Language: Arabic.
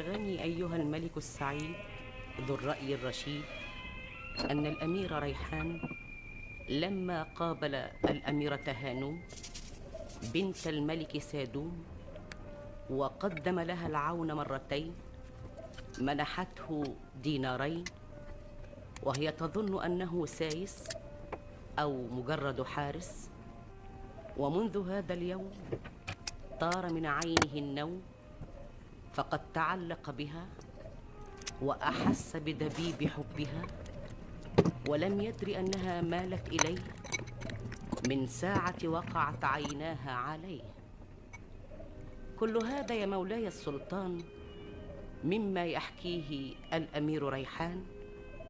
بلغني أيها الملك السعيد ذو الرأي الرشيد أن الأمير ريحان لما قابل الأميرة هانوم بنت الملك سادوم وقدم لها العون مرتين منحته دينارين، وهي تظن أنه سايس أو مجرد حارس. ومنذ هذا اليوم طار من عينه النوم، فقد تعلق بها وأحس بدبيب حبها، ولم يدر أنها مالت إليه من ساعة وقعت عيناها عليه. كل هذا يا مولاي السلطان مما يحكيه الأمير ريحان